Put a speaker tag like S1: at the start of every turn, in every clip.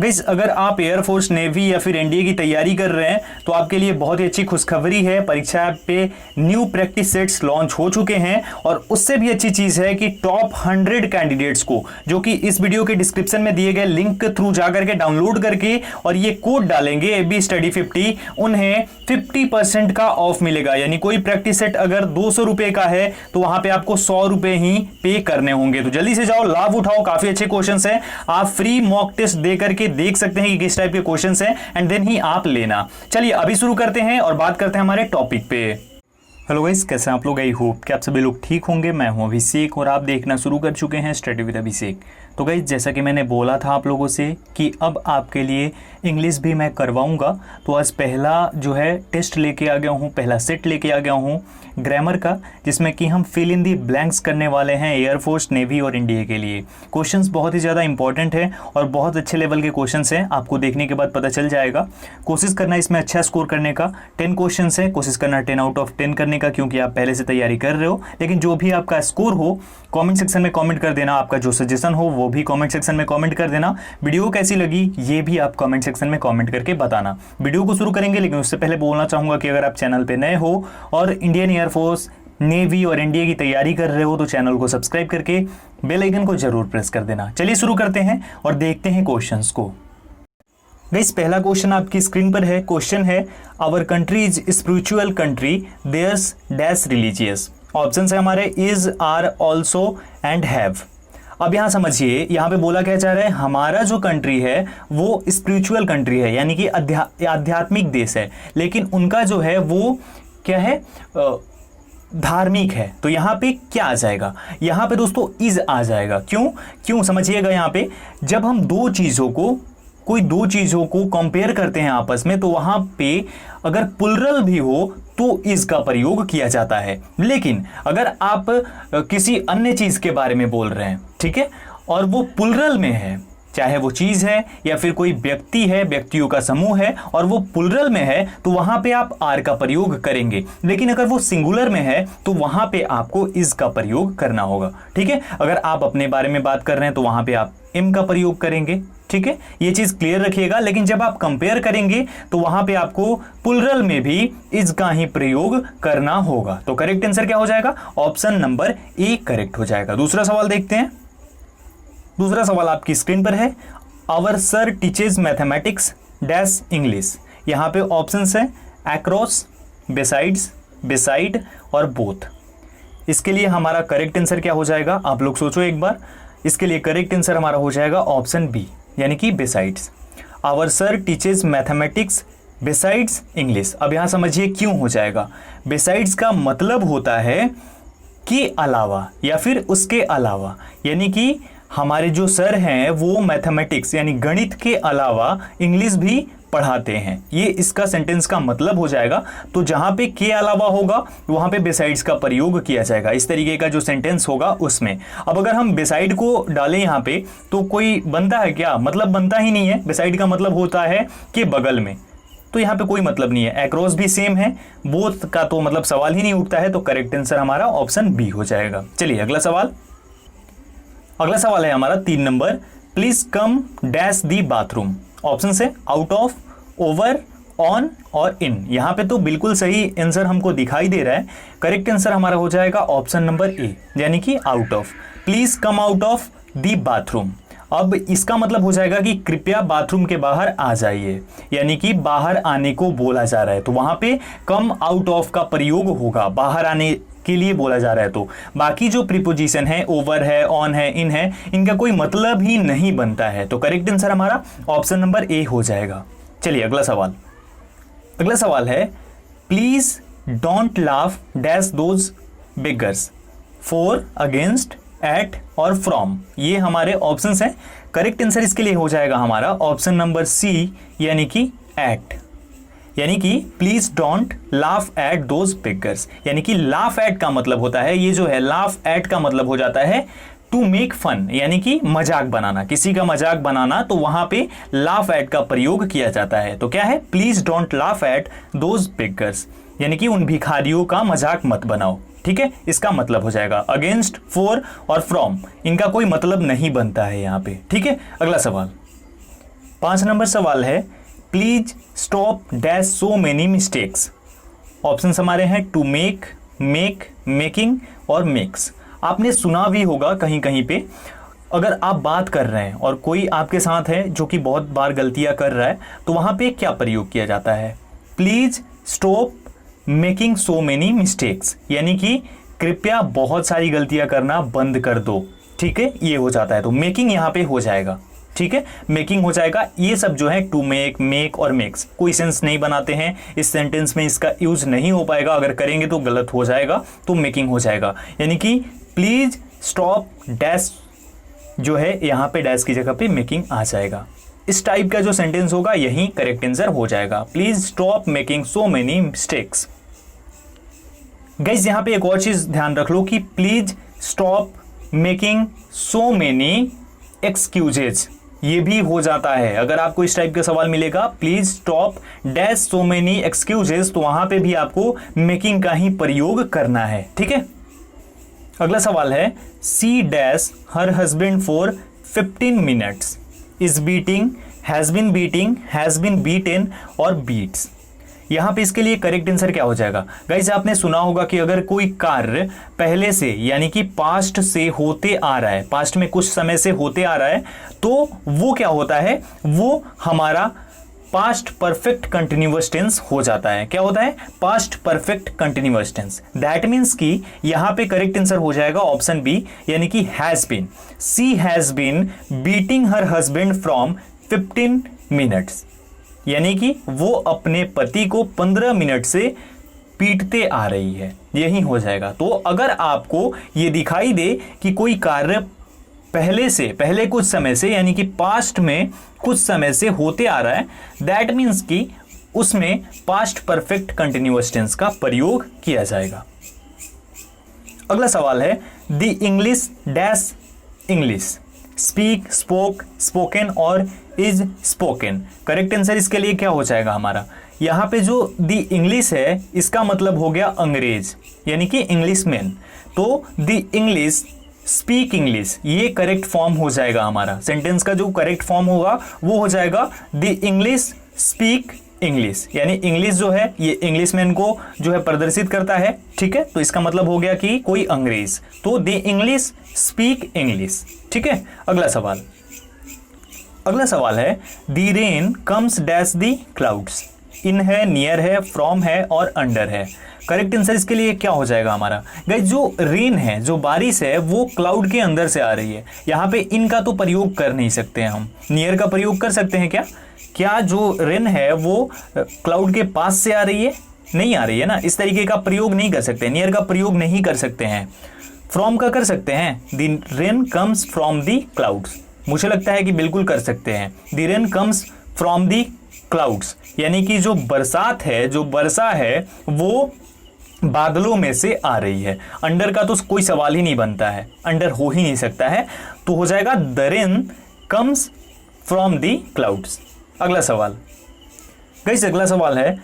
S1: Guys, अगर आप air force, navy या फिर एनडीए की तैयारी कर रहे हैं तो आपके लिए बहुत ही अच्छी खुशखबरी है। परीक्षा पे न्यू प्रैक्टिस सेट्स लॉन्च हो चुके हैं और उससे भी अच्छी चीज है कि टॉप 100 कैंडिडेट्स को, जो कि इस वीडियो के डिस्क्रिप्शन में दिए गए लिंक के थ्रू जाकर के डाउनलोड करके और ये कोड डालेंगे एबी स्टडी 50, उन्हें 50% का ऑफ मिलेगा। यानी कोई प्रैक्टिस सेट अगर 200 रुपए का है तो वहां पे आपको 100 रुपए ही पे करने होंगे। तो जल्दी से जाओ, लाभ उठाओ, काफी अच्छे क्वेश्चंस हैं। आप फ्री मॉक टेस्ट दे करके देख सकते हैं कि किस टाइप के क्वेश्चंस हैं एंड देन ही आप लेना। चलिए अभी शुरू करते हैं और बात करते हैं हमारे टॉपिक पे। हेलो गाइस, कैसे हैं आप लोग? आई होप कि आप सभी लोग ठीक होंगे। मैं हूं अभिषेक और आप देखना शुरू कर चुके हैं स्टडी विद अभिषेक। तो गाइस, जैसा कि मैंने बोला था आप लोगों से कि अब आपके लिए इंग्लिश भी मैं करवाऊंगा, तो आज पहला जो है टेस्ट लेके आ गया हूं, पहला सेट लेके आ गया हूं ग्रामर का, जिसमें कि हम फिल इन दी ब्लैंक्स करने वाले हैं एयरफोर्स, नेवी और इंडिया के लिए। क्वेश्चंस बहुत ही ज़्यादा इंपॉर्टेंट है और बहुत अच्छे लेवल के क्वेश्चंस हैं, आपको देखने के बाद पता चल जाएगा। कोशिश करना इसमें अच्छा स्कोर करने का। 10 क्वेश्चंस है, कोशिश करना 10 आउट ऑफ 10 करने का, क्योंकि आप पहले से तैयारी कर रहे हो। लेकिन जो भी आपका स्कोर हो कमेंट सेक्शन में कमेंट कर देना, आपका जो सजेशन हो वो भी कमेंट सेक्शन में कमेंट कर देना। वीडियो कैसी लगी ये भी आप कमेंट सेक्शन में कमेंट करके बताना। वीडियो को शुरू करेंगे, लेकिन उससे पहले बोलना चाहूँगा कि अगर आप चैनल पे नए हो और इंडियन एयरफोर्स, नेवी और एनडीए की तैयारी कर रहे हो तो चैनल को सब्सक्राइब करके बेल आइकन को जरूर प्रेस कर देना। चलिए शुरू करते हैं और देखते हैं क्वेश्चंस को। गाइस, पहला क्वेश्चन आपकी स्क्रीन पर है। क्वेश्चन है, our country is spiritual country, there's dash religious. Option है हमारे is, are, also and have. अब यहां समझिए, यहां पे बोला क्या चाह रहा है, हमारा जो कंट्री है वो स्पिरिचुअल कंट्री है, यानी कि आध्यात्मिक देश है, लेकिन उनका जो है वो क्या है, धार्मिक है। तो यहां पे क्या आ जाएगा? यहां पे दोस्तों इज आ जाएगा। क्यों समझिएगा, यहां पे जब हम कोई दो चीजों को कंपेयर करते हैं आपस में, तो वहां पे अगर प्लुरल भी हो तो इज का प्रयोग किया जाता है। लेकिन अगर आप किसी अन्य चीज के बारे में बोल रहे हैं, ठीक है, और वो प्लुरल में है, चाहे वो चीज है या फिर कोई व्यक्ति है, व्यक्तियों का समूह है और वो प्लुरल में है, तो वहां पे आप आर का प्रयोग करेंगे। लेकिन अगर वो सिंगुलर में है तो वहां पे आपको इज का प्रयोग करना होगा। ठीक है, अगर आप अपने बारे में बात कर रहे हैं तो वहां पे आप एम का प्रयोग करेंगे। ठीक है, ये चीज क्लियर रखिएगा। लेकिन जब आप कंपेयर करेंगे तो वहां पे आपको प्लुरल में भी इज का ही प्रयोग करना होगा। तो करेक्ट आंसर क्या हो जाएगा? ऑप्शन नंबर ए करेक्ट हो जाएगा। दूसरा सवाल देखते हैं। दूसरा सवाल आपकी स्क्रीन पर है, our sir teaches mathematics dash English. यहां पे ऑप्शंस है अक्रॉस, बिसाइड्स, बिसाइड और बोथ। इसके लिए हमारा करेक्ट आंसर क्या हो जाएगा? आप लोग सोचो एक बार। इसके लिए करेक्ट आंसर हमारा हो जाएगा ऑप्शन बी, यानी कि besides. Our sir teaches mathematics besides English. अब यहां समझिए क्यों हो जाएगा। बिसाइड्स का मतलब होता है कि अलावा या फिर उसके अलावा, यानी कि हमारे जो सर हैं वो मैथमेटिक्स यानी गणित के अलावा इंग्लिश भी पढ़ाते हैं। ये इसका सेंटेंस का मतलब हो जाएगा। तो जहां पे के अलावा होगा वहां पे बिसाइड्स का प्रयोग किया जाएगा। इस तरीके का जो सेंटेंस होगा उसमें। अब अगर हम बिसाइड को डालें यहां पे तो कोई बनता है क्या? मतलब बनता ही नहीं है। बिसाइड का मतलब होता है कि बगल में, तो यहाँ पे कोई मतलब नहीं है। अक्रॉस भी सेम है, बोथ का तो मतलब सवाल ही नहीं उठता है। तो करेक्ट आंसर हमारा ऑप्शन बी हो जाएगा। चलिए अगला सवाल। अगला सवाल है हमारा 3 number, please come dash the bathroom. Option है आउट ऑफ, ओवर, ऑन और इन। यहां पे तो बिल्कुल सही आंसर हमको दिखाई दे रहा है। करेक्ट आंसर हमारा हो जाएगा ऑप्शन नंबर ए, यानी कि out of. Please come out of the bathroom. अब इसका मतलब हो जाएगा कि कृपया बाथरूम के बाहर आ जाइए, यानी कि बाहर आने को बोला जा रहा है। तो वहां पे कम आउट ऑफ का प्रयोग होगा, बाहर आने के लिए बोला जा रहा है। तो बाकी जो प्रीपोजिशन है, ओवर है, ऑन है, इन है, इनका कोई मतलब ही नहीं बनता है। तो करेक्ट आंसर हमारा ऑप्शन नंबर ए हो जाएगा। चलिए अगला सवाल। अगला सवाल है, please don't laugh dash those beggars. For, against, at और फ्रॉम, ये हमारे ऑप्शंस हैं। करेक्ट आंसर इसके लिए हो जाएगा हमारा ऑप्शन नंबर सी, यानी कि एट। यानी कि please don't laugh at those beggars, यानी कि लाफ एट का मतलब होता है, ये जो है लाफ एट का मतलब हो जाता है टू मेक फन, यानी कि मजाक बनाना, किसी का मजाक बनाना। तो वहां पे लाफ एट का प्रयोग किया जाता है। तो क्या है? Please don't laugh at those beggars, यानी कि उन भिखारियों का मजाक मत बनाओ। ठीक है, इसका मतलब हो जाएगा। अगेंस्ट, फॉर और फ्रॉम, इनका कोई मतलब नहीं बनता है यहाँ पे। ठीक है, अगला सवाल। 5 नंबर सवाल है, please stop dash so many mistakes. Option हमारे हैं टू मेक, मेक, मेकिंग और मेक्स। आपने सुना भी होगा कहीं कहीं पे, अगर आप बात कर रहे हैं और कोई आपके साथ है जो कि बहुत बार गलतियां कर रहा है, तो वहां पे क्या प्रयोग किया जाता है, please stop making so many mistakes, यानी कि कृपया बहुत सारी गलतियां करना बंद कर दो। ठीक है, ये हो जाता है, तो मेकिंग यहां पे हो जाएगा। ठीक है, मेकिंग हो जाएगा। ये सब जो है टू मेक, मेक और मेक्स कोई सेंस नहीं बनाते हैं, इस सेंटेंस में इसका यूज नहीं हो पाएगा, अगर करेंगे तो गलत हो जाएगा, तो मेकिंग हो जाएगा। यानी कि प्लीज स्टॉप डैश जो है यहां पे डैश की जगह पे मेकिंग आ जाएगा। इस टाइप का जो सेंटेंस होगा यही करेक्ट आंसर हो जाएगा, please stop making so many mistakes. Guys यहां पे एक और चीज ध्यान रख लो कि please stop making so many excuses, ये भी हो जाता है। अगर आपको इस टाइप का सवाल मिलेगा please stop dash so many excuses, तो वहां पे भी आपको मेकिंग का ही प्रयोग करना है। ठीक है, अगला सवाल है, C dash her husband for 15 minutes, is beating, has been beaten और बीट्स। यहां पे इसके लिए करेक्ट आंसर क्या हो जाएगा। गाइस आपने सुना होगा कि अगर कोई कार्य पहले से यानी कि पास्ट से होते आ रहा है, पास्ट में कुछ समय से होते आ रहा है, तो वो क्या होता है, वो हमारा पास्ट परफेक्ट कंटिन्यूअस टेंस हो जाता है। क्या होता है, past perfect continuous tense. That means कि यहां पे करेक्ट आंसर हो जाएगा ऑप्शन बी, यानी कि has been. C has been beating her husband from 15 minutes, यानी कि वो अपने पति को 15 मिनट से पीटते आ रही है, यही हो जाएगा। तो अगर आपको ये दिखाई दे कि कोई कार्य पहले कुछ समय से यानी कि पास्ट में कुछ समय से होते आ रहा है, दैट मीन्स कि उसमें पास्ट परफेक्ट कंटिन्यूअस टेंस का प्रयोग किया जाएगा। अगला सवाल है, the English dash English, speak, spoke, spoken और इज स्पोकन। करेक्ट आंसर इसके लिए क्या हो जाएगा हमारा, यहां पे जो द इंग्लिश है इसका मतलब हो गया अंग्रेज, यानी कि इंग्लिश मैन। तो द इंग्लिश स्पीक इंग्लिश, ये करेक्ट फॉर्म हो जाएगा हमारा। सेंटेंस का जो करेक्ट फॉर्म होगा वो हो जाएगा द इंग्लिश स्पीक इंग्लिश, यानी इंग्लिश जो है ये इंग्लिशमैन को जो है प्रदर्शित करता है। ठीक है, तो इसका मतलब हो गया कि कोई अंग्रेज, तो द इंग्लिश स्पीक इंग्लिश। ठीक है, अगला सवाल है, the rain comes dash the clouds, in है, नियर है, फ्रॉम है और अंडर है। करेक्ट आंसर इसके लिए क्या हो जाएगा हमारा। गाइस जो रेन है, जो बारिश है, वो क्लाउड के अंदर से आ रही है। यहाँ पे इनका तो प्रयोग कर नहीं सकते हैं हम, नियर का प्रयोग कर सकते हैं क्या, क्या जो रेन है वो क्लाउड के पास से आ रही है, नहीं आ रही है ना, इस तरीके का प्रयोग नहीं कर सकते। नियर का प्रयोग नहीं कर सकते हैं, फ्रॉम का कर सकते हैं, the rain comes from the clouds, मुझे लगता है कि बिल्कुल कर सकते हैं। The rain comes from the clouds, यानी कि जो बरसात है, जो वर्षा है, वो बादलों में से आ रही है। अंडर का तो कोई सवाल ही नहीं बनता है, अंडर हो ही नहीं सकता है, तो हो जाएगा the rain comes from the clouds. अगला सवाल गाइस, अगला सवाल है,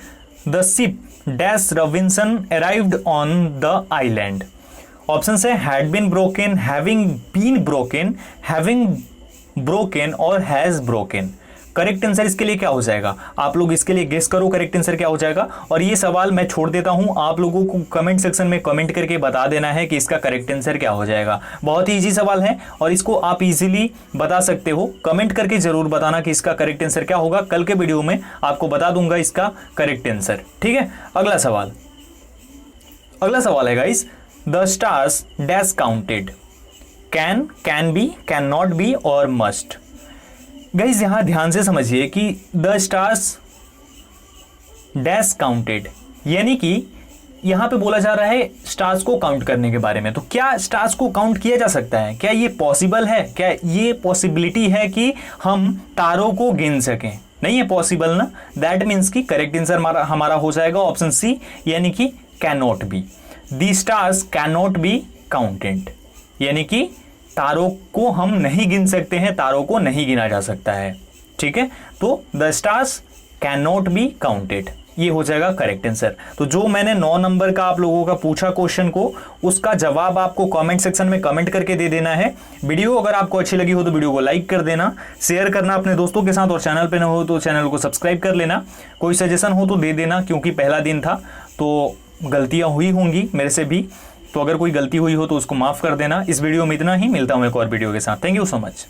S1: the ship dash Robinson arrived on the island. Option है had been broken, having been broken, having broken और हैज ब्रोकन। करेक्ट आंसर इसके लिए क्या हो जाएगा, आप लोग इसके लिए गेस करो करेक्ट आंसर क्या हो जाएगा। और ये सवाल मैं छोड़ देता हूं, आप लोगों को कमेंट सेक्शन में कमेंट करके बता देना है कि इसका करेक्ट आंसर क्या हो जाएगा। बहुत ही इजी सवाल है और इसको आप इजीली बता सकते हो, कमेंट करके जरूर बताना कि इसका करेक्ट आंसर क्या होगा। कल के वीडियो में आपको बता दूंगा इसका करेक्ट आंसर। ठीक है, अगला सवाल है guys, the stars dash counted, can be, can not be और मस्ट। गाइस यहां ध्यान से समझिए कि द स्टार्स डैश काउंटेड, यानी कि यहां पे बोला जा रहा है स्टार्स को काउंट करने के बारे में। तो क्या स्टार्स को काउंट किया जा सकता है, क्या ये पॉसिबल है, क्या ये पॉसिबिलिटी है कि हम तारों को गिन सकें, नहीं है पॉसिबल ना। दैट मीन्स कि करेक्ट आंसर हमारा हो जाएगा ऑप्शन सी, यानी कि can not be. The stars can not be counted, यानी कि तारों को हम नहीं गिन सकते हैं, तारों को नहीं गिना जा सकता है। ठीक है, तो the stars can not be counted, ये हो जाएगा करेक्ट आंसर। तो जो मैंने 9 नंबर का आप लोगों का पूछा क्वेश्चन को, उसका जवाब आपको कमेंट सेक्शन में कमेंट करके दे देना है। वीडियो अगर आपको अच्छी लगी हो तो वीडियो को लाइक कर देना, शेयर करना अपने दोस्तों के साथ, और चैनल पे न हो तो चैनल को सब्सक्राइब कर लेना। कोई सजेशन हो तो दे देना, क्योंकि पहला दिन था तो गलतियां हुई होंगी मेरे से भी, तो अगर कोई गलती हुई हो तो उसको माफ कर देना। इस वीडियो में इतना ही, मिलता हूं एक और वीडियो के साथ। Thank you so much.